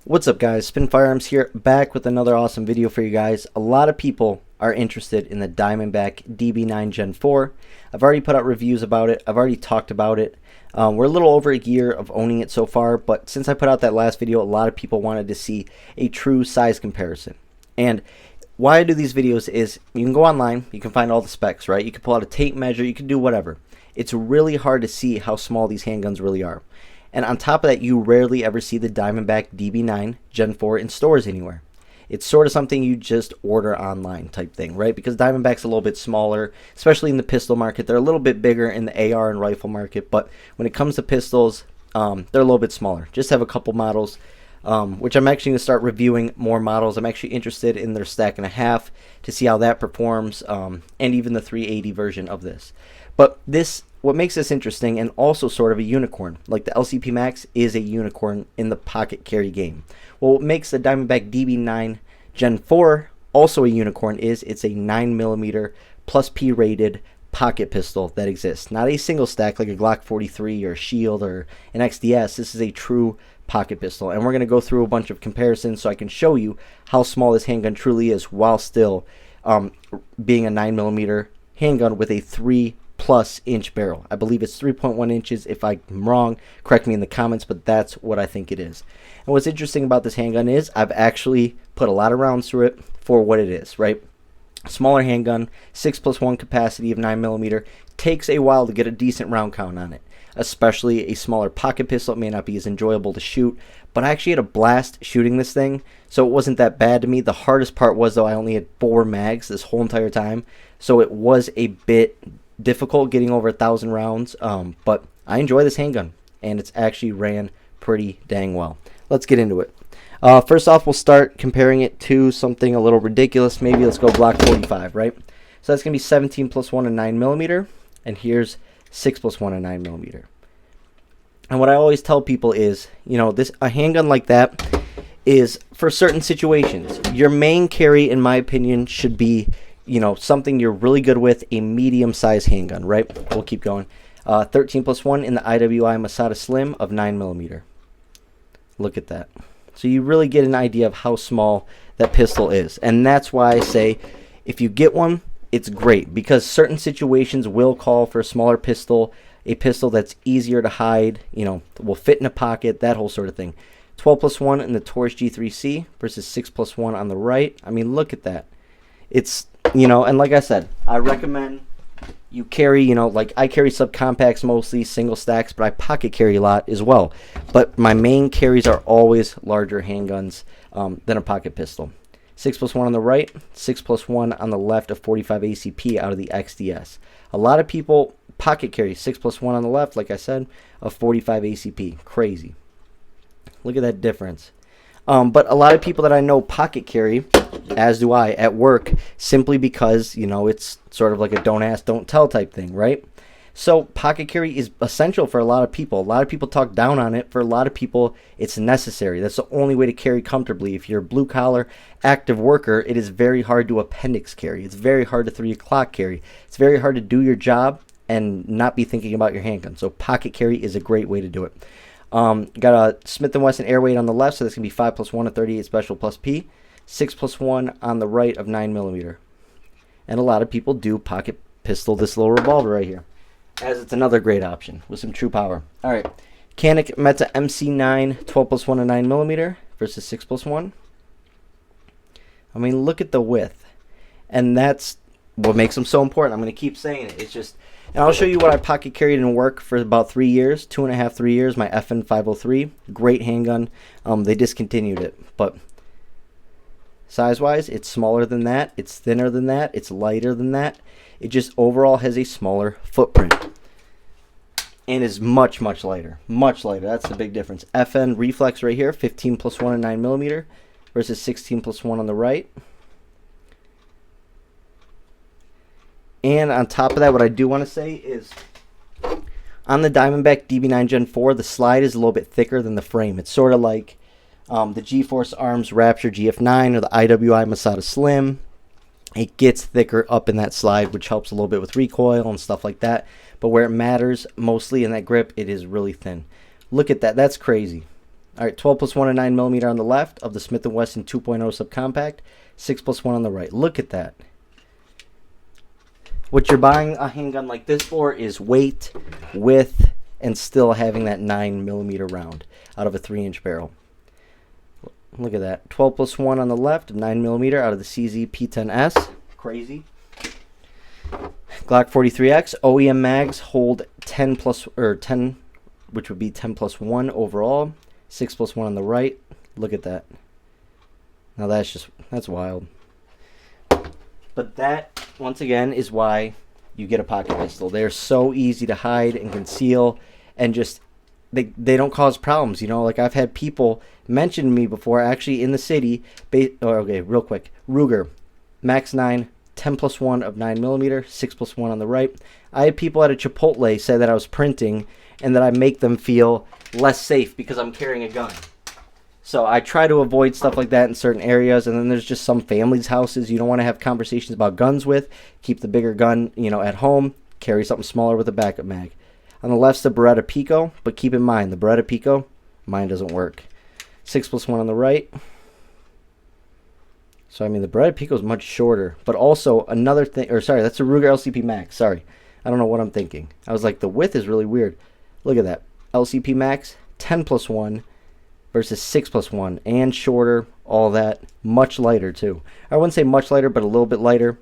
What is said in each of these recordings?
What's up, guys? Spin Firearms here, back with another awesome video for you guys. A lot of people are interested in the Diamondback DB9 Gen 4. I've already put out reviews about it. I've already talked about it. We're a little over a year of owning it so far, but since I put out that last video, a lot of people wanted to see a true size comparison. And why I do these videos is you can go online, you can find all the specs, right? You can pull out a tape measure, you can do whatever. It's really hard to see how small these handguns really are. And on top of that, you rarely ever see the Diamondback DB9 Gen 4 in stores anywhere. It's sort of something you just order online type thing, right? Because Diamondback's a little bit smaller, especially in the pistol market. They're a little bit bigger in the AR and rifle market, but when it comes to pistols, they're a little bit smaller. Just have a couple models, which I'm actually going to start reviewing more models. I'm actually interested in their stack and a half to see how that performs, and even the 380 version of this. But what makes this interesting and also sort of a unicorn, like the LCP Max is a unicorn in the pocket carry game. Well, what makes the Diamondback DB9 Gen 4 also a unicorn is it's a 9mm plus P rated pocket pistol that exists. Not a single stack like a Glock 43 or a Shield or an XDS. This is a true pocket pistol, and we're going to go through a bunch of comparisons so I can show you how small this handgun truly is while still being a 9mm handgun with a 3+ inch barrel. I believe it's 3.1 inches. If I'm wrong, correct me in the comments, but that's what I think it is. And what's interesting about this handgun is I've actually put a lot of rounds through it for what it is, right? Smaller handgun, 6+1 capacity of 9mm. Takes a while to get a decent round count on it, especially a smaller pocket pistol. It may not be as enjoyable to shoot, but I actually had a blast shooting this thing, so it wasn't that bad to me. The hardest part was, though, I only had 4 mags this whole entire time, so it was a bit difficult getting over 1,000 rounds, but I enjoy this handgun, and it's actually ran pretty dang well. Let's get into it. First off, we'll start comparing it to something a little ridiculous. Maybe let's go Glock 45, right? So that's going to be 17+1 and 9mm, and here's 6+1 and 9mm. And what I always tell people is, you know, a handgun like that is for certain situations. Your main carry, in my opinion, should be, you know, something you're really good with, a medium-sized handgun, right? We'll keep going. 13+1 in the IWI Masada Slim of 9mm. Look at that. So you really get an idea of how small that pistol is. And that's why I say if you get one, it's great, because certain situations will call for a smaller pistol, a pistol that's easier to hide, you know, will fit in a pocket, that whole sort of thing. 12+1 in the Taurus G3C versus 6+1 on the right. I mean, look at that. It's, you know, and like I said, I recommend you carry, you know, like I carry subcompacts mostly, single stacks, but I pocket carry a lot as well. But my main carries are always larger handguns than a pocket pistol. 6+1 on the right, 6+1 on the left of 45 ACP out of the XDS. A lot of people pocket carry 6+1 on the left, like I said, of 45 ACP. Crazy. Look at that difference. But a lot of people that I know pocket carry, as do I, at work, simply because, you know, it's sort of like a don't ask, don't tell type thing, right? So pocket carry is essential for a lot of people. A lot of people talk down on it. For a lot of people, it's necessary. That's the only way to carry comfortably. If you're a blue-collar, active worker, it is very hard to appendix carry. It's very hard to 3 o'clock carry. It's very hard to do your job and not be thinking about your handgun. So pocket carry is a great way to do it. Got a Smith & Wesson Airweight on the left, so that's going to be 5+1 of 38 Special plus P. 6+1 on the right of 9mm. And a lot of people do pocket pistol this little revolver right here, as it's another great option with some true power. All right, Canik Meta MC9 12+1 and 9mm versus 6+1. I mean, look at the width, and that's what makes them so important. I'm going to keep saying it. It's just, and I'll show you what I pocket carried in work for about 3 years, 2.5, 3 years. My FN 503, great handgun. They discontinued it, but size-wise, it's smaller than that, it's thinner than that, it's lighter than that. It just overall has a smaller footprint and is much, much lighter. Much lighter. That's the big difference. FN Reflex right here, 15+1 and 9mm versus 16+1 on the right. And on top of that, what I do want to say is on the Diamondback DB9 Gen 4, the slide is a little bit thicker than the frame. It's sort of like the G-Force Arms Rapture GF9 or the IWI Masada Slim. It gets thicker up in that slide, which helps a little bit with recoil and stuff like that. But where it matters mostly in that grip, it is really thin. Look at that. That's crazy. All right, 12 plus 1 and 9mm on the left of the Smith & Wesson 2.0 subcompact. 6 plus 1 on the right. Look at that. What you're buying a handgun like this for is weight, width, and still having that 9mm round out of a 3-inch barrel. Look at that. 12 plus 1 on the left of 9mm out of the CZ P10S. Crazy. Glock 43X OEM mags hold 10 plus, or 10, which would be 10 plus 1 overall. 6 plus 1 on the right. Look at that. Now that's wild. But that, once again, is why you get a pocket pistol. They're so easy to hide and conceal, and just they don't cause problems. You know, like I've had people mention to me before, actually in the city. Okay, real quick. Ruger, Max 9, 10 plus 1 of 9mm, 6 plus 1 on the right. I had people at a Chipotle say that I was printing and that I make them feel less safe because I'm carrying a gun. So I try to avoid stuff like that in certain areas. And then there's just some families' houses you don't want to have conversations about guns with. Keep the bigger gun, you know, at home. Carry something smaller with a backup mag. On the left's the Beretta Pico, but keep in mind the Beretta Pico, mine doesn't work. 6 plus 1 on the right. So I mean the Beretta Pico is much shorter, but also another thing, or sorry, that's a Ruger LCP Max. Sorry, I don't know what I'm thinking. I was like, the width is really weird. Look at that. LCP Max, 10 plus 1 versus 6 plus 1, and shorter, all that. Much lighter, too. I wouldn't say much lighter, but a little bit lighter,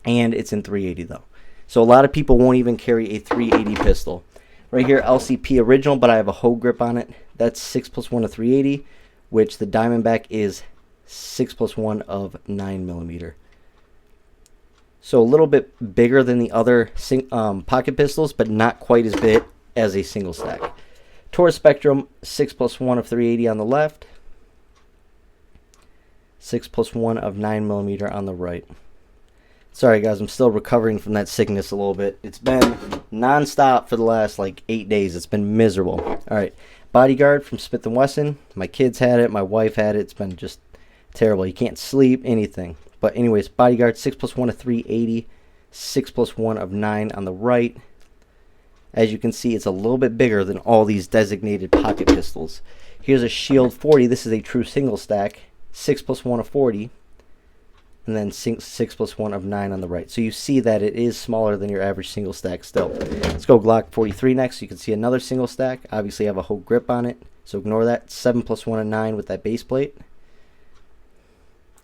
and it's in 380, though. So a lot of people won't even carry a 380 pistol. Right here, LCP original, but I have a hoe grip on it. That's 6 plus 1 of 380, which the Diamondback is 6 plus 1 of 9mm. So a little bit bigger than the other pocket pistols, but not quite as big as a single stack. Taurus Spectrum, 6 plus 1 of 380 on the left. 6 plus 1 of 9mm on the right. Sorry guys, I'm still recovering from that sickness a little bit. It's been non-stop for the last like 8 days. It's been miserable. Alright, Bodyguard from Smith & Wesson. My kids had it, my wife had it. It's been just terrible. You can't sleep, anything. But anyways, Bodyguard, 6 plus 1 of 380. 6 plus 1 of 9 on the right. As you can see, it's a little bit bigger than all these designated pocket pistols. Here's a Shield 40. This is a true single stack. 6 plus 1 of 40. And then 6 plus 1 of 9 on the right. So you see that it is smaller than your average single stack still. Let's go Glock 43 next. You can see another single stack. Obviously I have a whole grip on it, so ignore that. 7 plus 1 of 9 with that base plate.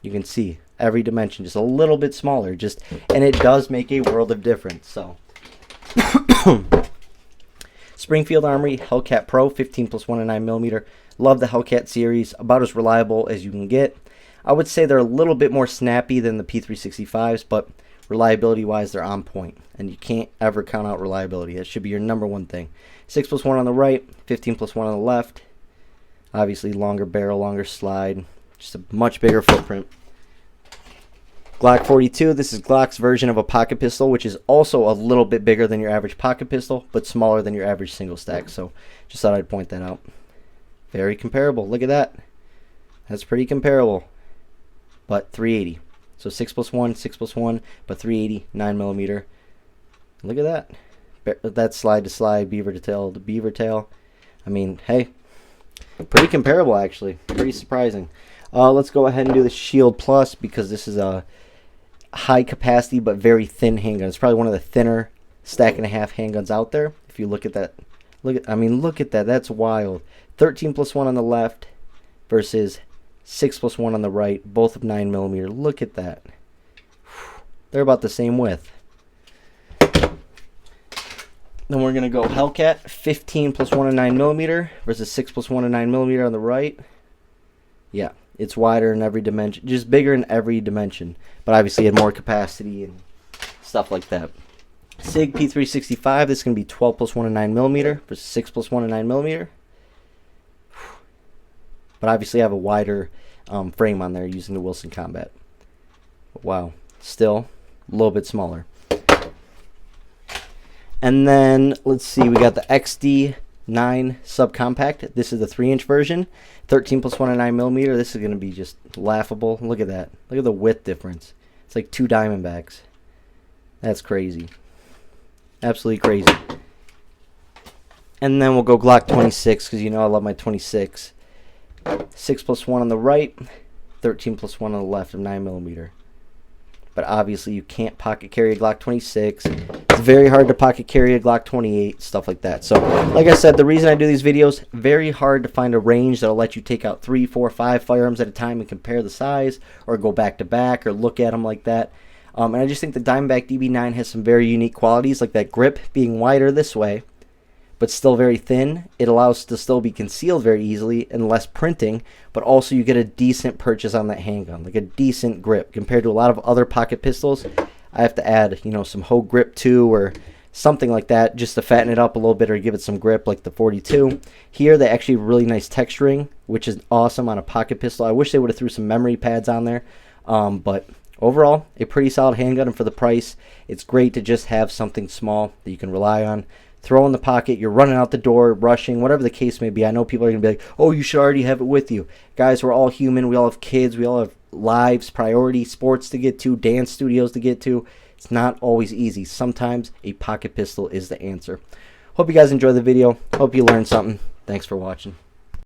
You can see every dimension just a little bit smaller. And it does make a world of difference. So Springfield Armory Hellcat Pro, 15 plus 1 of 9mm. Love the Hellcat series. About as reliable as you can get. I would say they're a little bit more snappy than the P365s, but reliability-wise, they're on point. And you can't ever count out reliability. That should be your number one thing. 6 plus 1 on the right, 15 plus 1 on the left. Obviously, longer barrel, longer slide. Just a much bigger footprint. Glock 42, this is Glock's version of a pocket pistol, which is also a little bit bigger than your average pocket pistol, but smaller than your average single stack. So just thought I'd point that out. Very comparable. Look at that. That's pretty comparable. But 380. So 6 plus 1, 6 plus 1, but 380, 9mm. Look at that. That slide to slide, beaver to tail to beaver tail. I mean, hey, pretty comparable actually. Pretty surprising. Let's go ahead and do the Shield Plus because this is a high capacity but very thin handgun. It's probably one of the thinner stack and a half handguns out there. If you look at that, look at that. That's wild. 13 plus 1 on the left versus 6 plus 1 on the right, both of 9mm. Look at that. They're about the same width. Then we're going to go Hellcat, 15 plus 1 of 9mm versus 6 plus 1 of 9mm on the right. Yeah, it's wider in every dimension, just bigger in every dimension, but obviously had more capacity and stuff like that. SIG P365, this is going to be 12 plus 1 of 9mm versus 6 plus 1 of 9mm. But obviously I have a wider frame on there using the Wilson Combat. But wow, still a little bit smaller. And then let's see, we got the XD9 subcompact. This is the 3-inch version, 13 plus 1 of 9mm. This is going to be just laughable. Look at that. Look at the width difference. It's like 2 Diamondbacks. That's crazy. Absolutely crazy. And then we'll go Glock 26 because you know I love my 26. 6 plus 1 on the right, 13 plus 1 on the left of 9mm. But obviously you can't pocket carry a Glock 26. It's very hard to pocket carry a Glock 28, stuff like that. So, like I said, the reason I do these videos, very hard to find a range that'll let you take out 3, 4, 5 firearms at a time and compare the size, or go back to back, or look at them like that. And I just think the Diamondback DB9 has some very unique qualities, like that grip being wider this way, but still very thin. It allows to still be concealed very easily and less printing, but also you get a decent purchase on that handgun, like a decent grip compared to a lot of other pocket pistols. I have to add, you know, some Hogue Grip 2 or something like that just to fatten it up a little bit or give it some grip, like the 42. Here they actually have really nice texturing, which is awesome on a pocket pistol. I wish they would have threw some memory pads on there, but overall, a pretty solid handgun, and for the price, it's great to just have something small that you can rely on. Throw in the pocket, you're running out the door, rushing, whatever the case may be. I know people are going to be like, oh, you should already have it with you. Guys, we're all human. We all have kids. We all have lives, priorities, sports to get to, dance studios to get to. It's not always easy. Sometimes a pocket pistol is the answer. Hope you guys enjoy the video. Hope you learned something. Thanks for watching.